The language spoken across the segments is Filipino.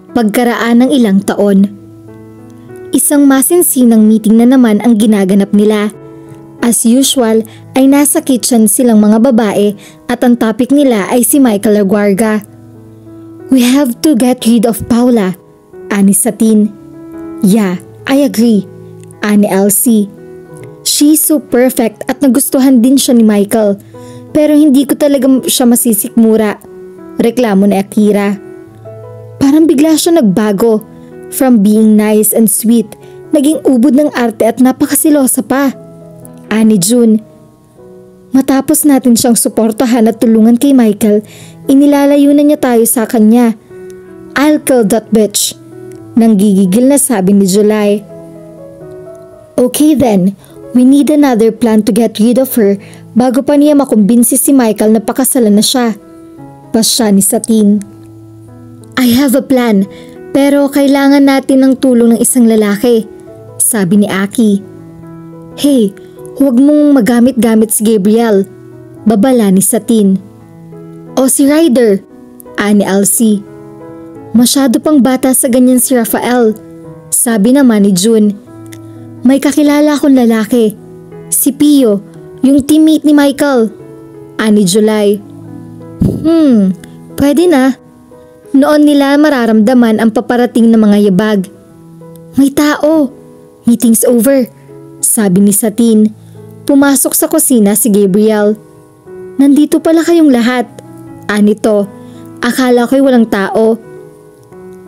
Pagkaraan ng ilang taon, isang masinsinang meeting na naman ang ginaganap nila. As usual ay nasa kitchen silang mga babae at ang topic nila ay si Michael Laguarga. "We have to get rid of Paula," ani Satin. "Yeah, I agree," ani Elsie. "She's so perfect at nagustuhan din siya ni Michael, pero hindi ko talaga siya masisikmura," reklamo ni Akira. Parang bigla siya nagbago. From being nice and sweet, naging ubod ng arte at napakasilosa pa, ani June. "Matapos natin siyang suportahan at tulungan kay Michael, inilalayo na niya tayo sa kanya. I'll kill that bitch," nanggigigil na sabi ni July. "Okay then, we need another plan to get rid of her bago pa niya makumbinsi si Michael na pakasalan na siya," pasya ni Satin. "I have a plan, pero kailangan natin ng tulong ng isang lalaki," sabi ni Aki. "Hey, huwag mong magamit-gamit si Gabriel," babala ni Satin. "O si Ryder," ani Elsie. "Masyado pang bata sa ganyan si Rafael," sabi naman ni June. "May kakilala akong lalaki, si Pio, yung teammate ni Michael," ani July. Pwede na. Noon nila mararamdaman ang paparating na mga yabag. "May tao. Meeting's over," sabi ni Satin. Pumasok sa kusina si Gabriel. "Nandito pala kayong lahat," anito. "Akala ko'y walang tao."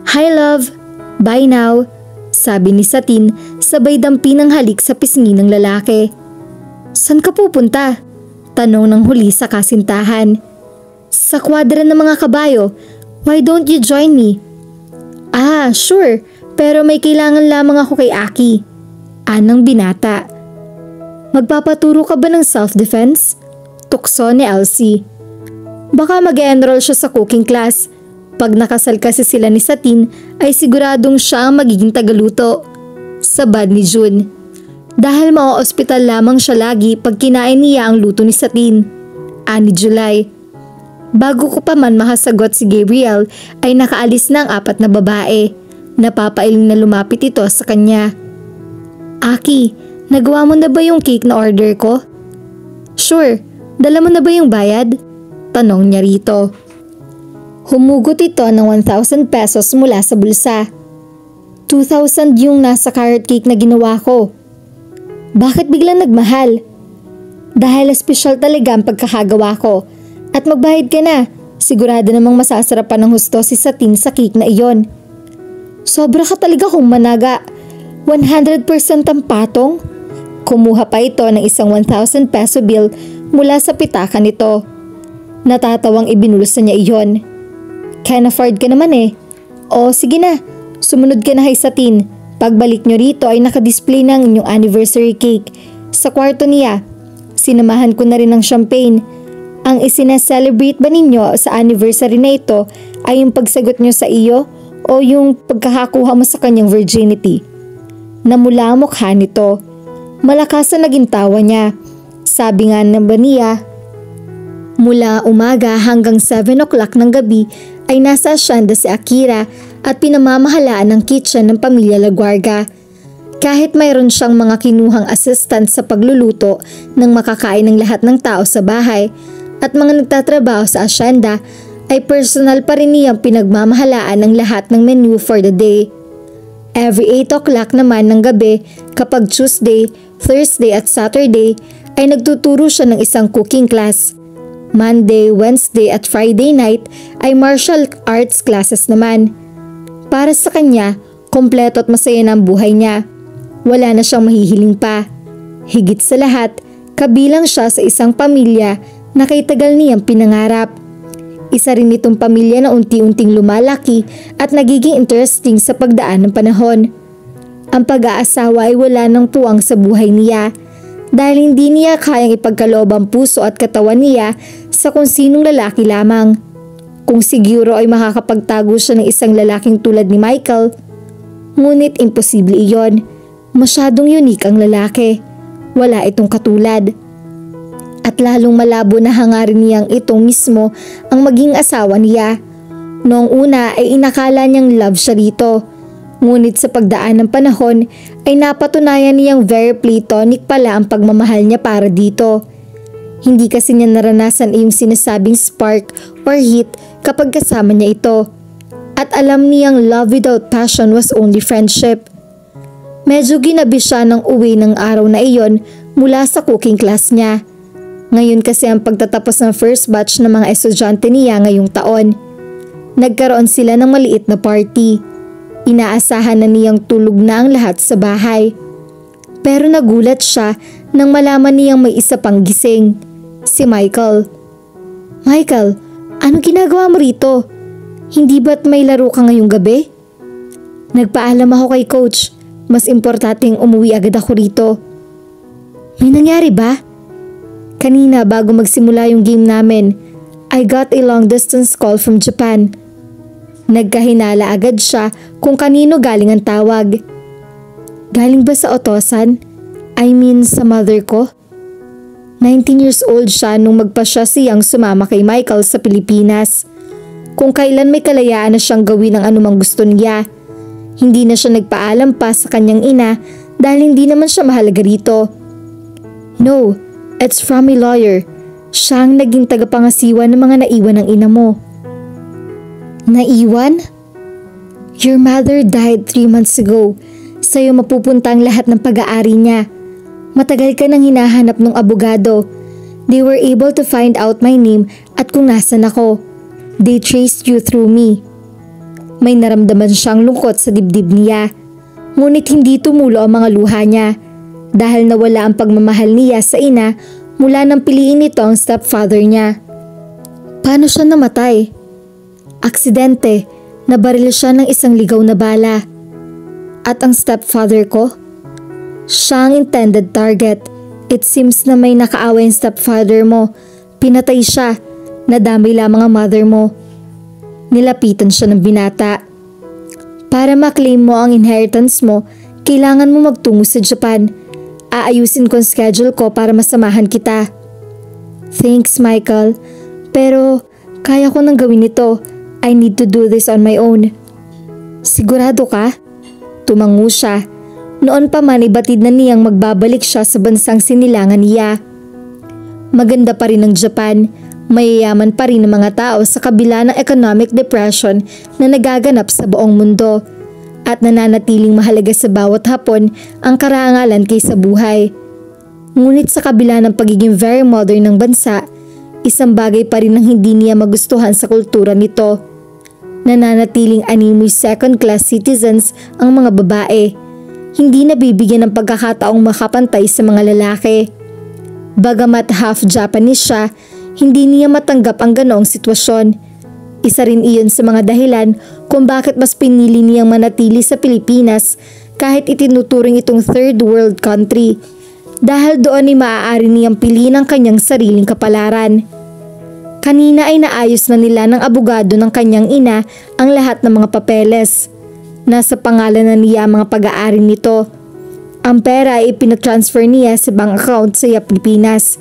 "Hi love, bye now," sabi ni Satin sabay dampi ng halik sa pisngi ng lalaki. "San ka pupunta?" tanong ng huli sa kasintahan. "Sa kwadra ng mga kabayo. Why don't you join me?" "Ah, sure, pero may kailangan lamang ako kay Aki," anang binata. "Magpapaturo ka ba ng self-defense?" tukso ni Elsie. "Baka mag-enroll siya sa cooking class. Pag nakasal kasi sila ni Satin ay siguradong siya ang magiging tagaluto," sabad ni June. "Dahil ma-ospital lamang siya lagi pag kinain niya ang luto ni Satin," ani July. Bago ko pa man makasagot si Gabriel ay nakaalis na ang 4 na babae. Napapailing na lumapit ito sa kanya. "Aki, nagawa mo na ba yung cake na order ko?" "Sure, dala mo na ba yung bayad?" tanong niya rito. Humugot ito ng 1,000 pesos mula sa bulsa. 2,000 yung nasa carrot cake na ginawa ko." "Bakit biglang nagmahal?" "Dahil espesyal talaga ang pagkakagawa ko. At magbayad ka na, sigurado namang masasarapan ng husto si Satin sa cake na iyon." "Sobra ka talaga kung managa. 100% ang patong." Kumuha pa ito ng isang 1,000 peso bill mula sa pitaka nito. Natatawang ibinulsa niya iyon. "Can afford ka naman eh. O sige na, sumunod ka na kay Satin. Pagbalik nyo rito ay nakadisplay ng inyong anniversary cake sa kwarto niya. Sinamahan ko na rin ng champagne. Ang isineselebrate ba ninyo sa anniversary na ito ay yung pagsagot nyo sa iyo o yung pagkakakuha mo sa kanyang virginity?" Namula ang mukha nito. Malakas ang naging tawa niya. Sabi nga ng baniya, mula umaga hanggang 7 o'clock ng gabi ay nasa asyenda si Akira at pinamamahalaan ng kitchen ng pamilya Laguarga. Kahit mayroon siyang mga kinuhang assistant sa pagluluto ng makakain ng lahat ng tao sa bahay, at mga nagtatrabaho sa asyenda, ay personal pa rin niyang pinagmamahalaan ng lahat ng menu for the day. Every 8 o'clock naman ng gabi, kapag Tuesday, Thursday at Saturday, ay nagtuturo siya ng isang cooking class. Monday, Wednesday at Friday night ay martial arts classes naman. Para sa kanya, kompleto at masaya na ang buhay niya. Wala na siyang mahihiling pa. Higit sa lahat, kabilang siya sa isang pamilya na kay tagal niyang pinangarap. Isa rin itong pamilya na unti-unting lumalaki at nagiging interesting sa pagdaan ng panahon. Ang pag-aasawa ay wala ng puwang sa buhay niya dahil hindi niya kayang ipagkaloob ang puso at katawan niya sa kung sinong lalaki lamang. Kung siguro ay makakapagtago siya ng isang lalaking tulad ni Michael, ngunit imposible iyon. Masyadong unique ang lalaki. Wala itong katulad. At lalong malabo na hangarin niyang itong mismo ang maging asawa niya. Noong una ay inakala niyang love siya rito. Ngunit sa pagdaan ng panahon ay napatunayan niyang very platonic pala ang pagmamahal niya para dito. Hindi kasi niya naranasan yung sinasabing spark or heat kapag kasama niya ito. At alam niyang love without passion was only friendship. Medyo ginabi siya nang uwi ng araw na iyon mula sa cooking class niya. Ngayon kasi ang pagtatapos ng first batch ng mga estudyante niya ngayong taon. Nagkaroon sila ng maliit na party. Inaasahan na niyang tulog na ang lahat sa bahay. Pero nagulat siya nang malaman niyang may isa pang gising, si Michael. Michael, ano ginagawa mo rito? Hindi ba't may laro ka ngayong gabi? Nagpaalam ako kay coach. Mas importanteng umuwi agad ako rito. May nangyari ba? Kanina bago magsimula yung game namin, I got a long distance call from Japan. Nagkahinala agad siya kung kanino galing ang tawag. Galing ba sa Otosan? I mean sa mother ko? 19 years old siya nung magpasya siyang sumama kay Michael sa Pilipinas. Kung kailan may kalayaan na siyang gawin ang anumang gusto niya. Hindi na siya nagpaalam pa sa kanyang ina dahil hindi naman siya mahalaga rito. No, it's from a lawyer. Siya ang naging tagapangasiwa ng mga naiwan ng ina mo. Naiwan? Your mother died 3 months ago. Sa'yo mapupunta ang lahat ng pag-aari niya. Matagal ka nang hinahanap ng abogado. They were able to find out my name at kung nasan ako. They traced you through me. May naramdaman siyang lungkot sa dibdib niya. Ngunit hindi tumulo ang mga luha niya dahil nawala ang pagmamahal niya sa ina mula nang piliin nito ang stepfather niya. Paano siya namatay? Aksidente, nabaril siya ng isang ligaw na bala. At ang stepfather ko? Siya ang intended target. It seems na may nakaaway ang stepfather mo. Pinatay siya. Nadamay lamang ang mother mo. Nilapitan siya ng binata. Para maklaim mo ang inheritance mo, kailangan mo magtungo sa Japan. Aayusin ko ang schedule ko para masamahan kita. Thanks, Michael. Pero kaya ko nang gawin ito. I need to do this on my own. Sigurado ka? Tumango siya. Noon pa man ibatid na niyang magbabalik siya sa bansang sinilangan niya. Maganda pa rin ang Japan. Mayayaman pa rin ang mga tao sa kabila ng economic depression na nagaganap sa buong mundo. At nananatiling mahalaga sa bawat Hapon ang karangalan kaysa buhay. Ngunit sa kabila ng pagiging very modern ng bansa, isang bagay pa rin ang hindi niya magustuhan sa kultura nito. Nananatiling animoy second-class citizens ang mga babae. Hindi nabibigyan ng pagkakataong makapantay sa mga lalaki. Bagamat half Japanese siya, hindi niya matanggap ang ganoong sitwasyon. Isa rin iyon sa mga dahilan kung bakit mas pinili niyang manatili sa Pilipinas kahit itinuturing itong third world country. Dahil doon ay maaari niyang piliin ang kanyang sariling kapalaran. Kanina ay naayos na nila ng abogado ng kanyang ina ang lahat ng mga papeles. Nasa pangalan na niya ang mga pag-aari nito. Ang pera ay ipinatransfer niya sa bank account sa Pilipinas.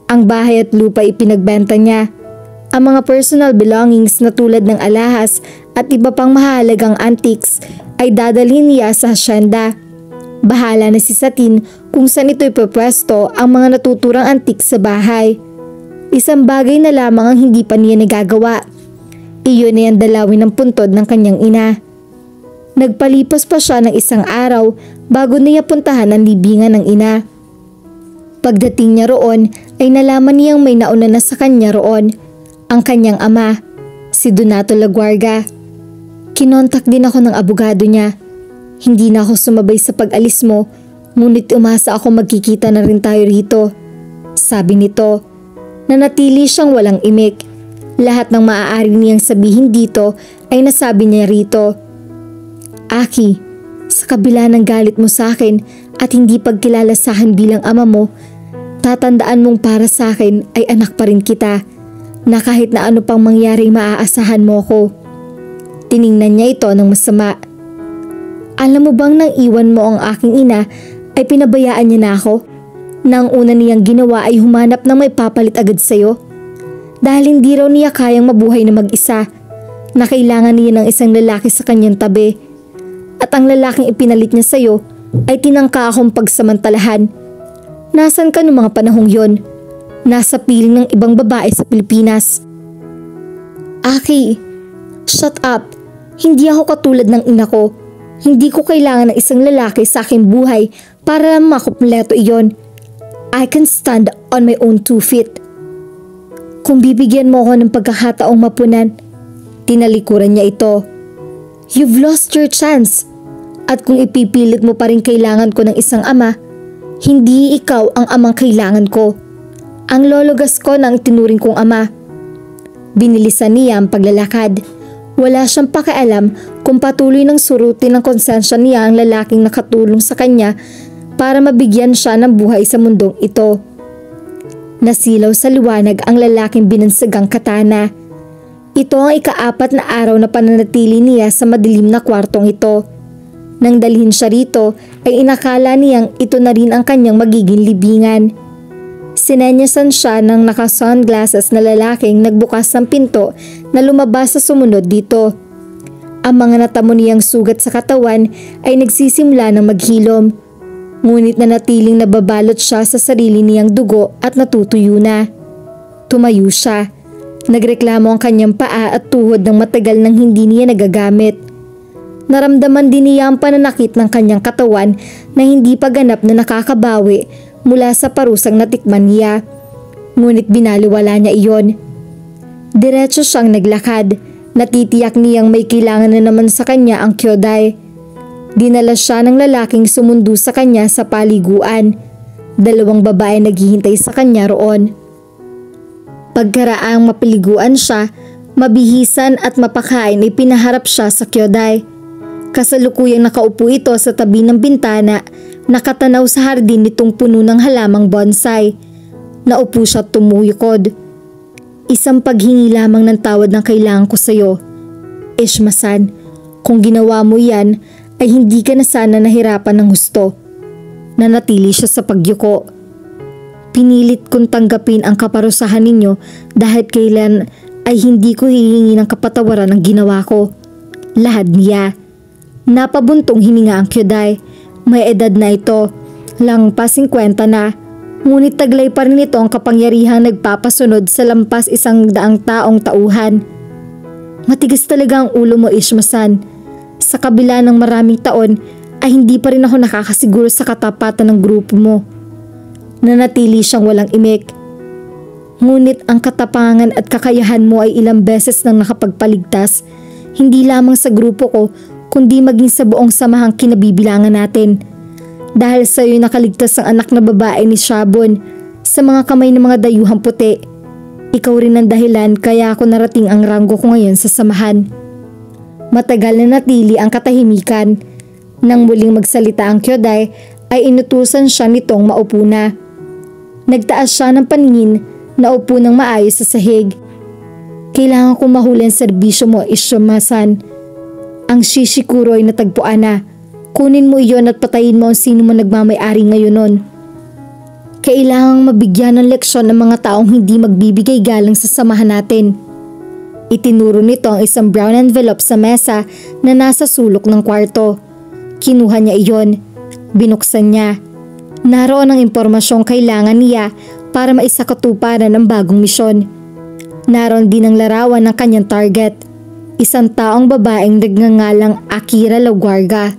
Ang bahay at lupa ay pinagbenta niya. Ang mga personal belongings na tulad ng alahas at iba pang mahalagang antiques ay dadalhin niya sa hasyenda. Bahala na si Satin kung saan ito ipapwesto ang mga natuturang antiques sa bahay. Isang bagay na lamang ang hindi pa niya nagagawa. Iyon ay ang dalawin ng puntod ng kanyang ina. Nagpalipas pa siya ng isang araw bago niya puntahan ang libingan ng ina. Pagdating niya roon ay nalaman niyang may nauna na sa kanya roon, ang kanyang ama, si Donato Laguarga. Kinontak din ako ng abogado niya. Hindi na ako sumabay sa pag-alis mo, ngunit umasa ako magkikita na rin tayo rito. Sabi nito. Nanatili siyang walang imik. Lahat ng maaari niyang sabihin dito ay nasabi niya rito. Aki, sa kabila ng galit mo sa akin at hindi pagkilala sa akin bilang ama mo, tatandaan mong para sa akin ay anak pa rin kita, na kahit na ano pang mangyari maaasahan mo ko. Tiningnan niya ito ng masama. Alam mo bang nang iwan mo ang aking ina ay pinabayaan niya na ako? Nang una niyang ginawa ay humanap ng may papalit agad sa'yo. Dahil hindi raw niya kayang mabuhay na mag-isa. na kailangan niya ng isang lalaki sa kanyang tabi. At ang lalaking ipinalit niya sa'yo ay tinangka akong pagsamantalahan. Nasaan ka noong mga panahong yon? Nasa piling ng ibang babae sa Pilipinas. Aki, shut up. Hindi ako katulad ng ina ko. Hindi ko kailangan ng isang lalaki sa aking buhay para makumpleto iyon. I can stand on my own 2 feet. Kung bibigyan mo ako ng pagkakataong mapunan, tinalikuran niya ito. You've lost your chance. At kung ipipilit mo pa rin kailangan ko ng isang ama, hindi ikaw ang amang kailangan ko. Ang lolo Gasco na ang tinuring kong ama. Binilisan niya ang paglalakad. Wala siyang pakialam kung patuloy ng surutin ng konsensya niya ang lalaking nakatulong sa kanya para mabigyan siya ng buhay sa mundong ito. Nasilaw sa liwanag ang lalaking binansagang katana. Ito ang ika-4 na araw na pananatili niya sa madilim na kwartong ito. Nang dalhin siya rito ay inakala niyang ito na rin ang kanyang magiging libingan. Sinenyasan siya ng naka-sunglasses na lalaking nagbukas ng pinto na lumabas sa sumunod dito. Ang mga natamo niyang sugat sa katawan ay nagsisimula ng maghilom. Ngunit nanatiling nababalot siya sa sarili niyang dugo at natutuyo na. Tumayo siya. Nagreklamo ang kanyang paa at tuhod ng matagal nang hindi niya nagagamit. Naramdaman din niya ang pananakit ng kanyang katawan na hindi pa ganap na nakakabawi mula sa parusang natikman niya. Ngunit binaliwala niya iyon. Diretso siyang naglakad. Natitiyak niyang may kailangan na naman sa kanya ang Kyodai. Dinala siya ng lalaking sumundo sa kanya sa paliguan. 2 babae naghihintay sa kanya roon. Pagkaraang mapaliguan siya, mabihisan at mapakain ay pinaharap siya sa Kyodai. Kasalukuyang nakaupo ito sa tabi ng bintana, nakatanaw sa hardin nitong puno ng halamang bonsai. Naupo siya at tumuyukod. Isang paghingi lamang ng tawad ng kailangan ko sa iyo. Ishima-san, kung ginawa mo yan, ay hindi ka na sana nahirapan ng husto. Nanatili siya sa pagyuko. Pinilit kong tanggapin ang kaparusahan ninyo dahil kailan ay hindi ko hihingi ng kapatawaran ang ginawa ko. Lahad niya. Napabuntong hininga ang Kyodai. May edad na ito. Lampas 50 na. Ngunit taglay pa rin ito ang kapangyarihang nagpapasunod sa lampas 100 taong tauhan. Matigas talaga ang ulo mo, Ishima-san. Sa kabila ng maraming taon ay hindi pa rin ako nakakasiguro sa katapatan ng grupo mo. Nanatili siyang walang imik. Ngunit ang katapangan at kakayahan mo ay ilang beses nang nakapagpaligtas, hindi lamang sa grupo ko kundi maging sa buong samahang kinabibilangan natin. Dahil sa iyo nakaligtas ang anak na babae ni Shabon sa mga kamay ng mga dayuhang puti. Ikaw rin ang dahilan kaya ako narating ang ranggo ko ngayon sa samahan. Matagal na natili ang katahimikan. Nang muling magsalita ang Kyodai ay inutusan siya nitong maupo na. Nagtaas siya ng paningin na upo ng maayos sa sahig. Kailangan kong mahuli ang serbisyo mo, Ishima-san. Ang Shishikuro ay natagpuan na. Kunin mo iyon at patayin mo ang sino mo nagmamay-ari ngayon nun. Kailangang mabigyan ng leksyon ng mga taong hindi magbibigay galang sa samahan natin. Itinuro nito ang isang brown envelope sa mesa na nasa sulok ng kwarto. Kinuha niya iyon. Binuksan niya. Naroon ang impormasyong kailangan niya para maisakatuparan ang bagong misyon. Naroon din ang larawan ng kanyang target. Isang taong babaeng nagngangalang Akira Laguarga.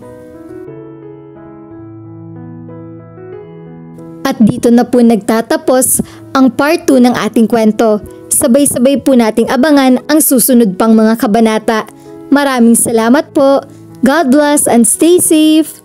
At dito na po nagtatapos ang part 2 ng ating kwento. Sabay-sabay po nating abangan ang susunod pang mga kabanata. Maraming salamat po. God bless and stay safe!